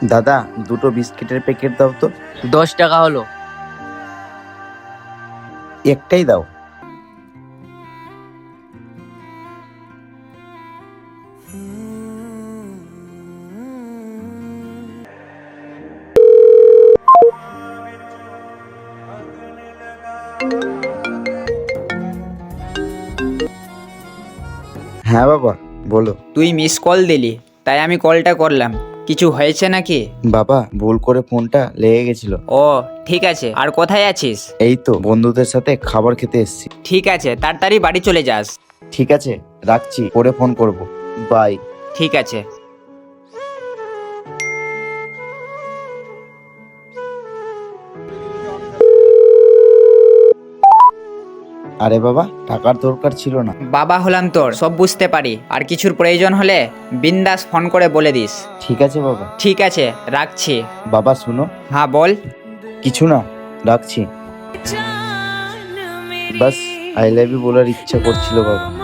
দাদা, দুটো বিস্কিটের প্যাকেট দাও তো। 10 টাকা হলো। একটাই দাও। হ্যাঁ বাবা, বলো। তুই মিস কল দিলি, তাই আমি কলটা করলাম। কিছু হয়েছে নাকি? বাবা, ভুল করে ফোনটা লেগে গেছিল। ও ঠিক আছে, আর কোথায় আছিস? এই তো বন্ধুদের সাথে খাবার খেতে এসেছি। ঠিক আছে, তাড়াতাড়ি বাড়ি চলে যাস। ঠিক আছে, রাখছি, পরে ফোন করব। বাই। ঠিক আছে। আরে বাবা, টাকার দরকার ছিল না। বাবা হলাম তোর, সব বুঝতে পারি। আর কিছুর প্রয়োজন হলে বিন্দাস ফোন করে বলে দিস। ঠিক আছে বাবা। ঠিক আছে, রাখছি। বাবা শুনো। হ্যাঁ বল। কিছু না, রাখছি। বাস আই লাভ ইউ বলার ইচ্ছা করছিল বাবা।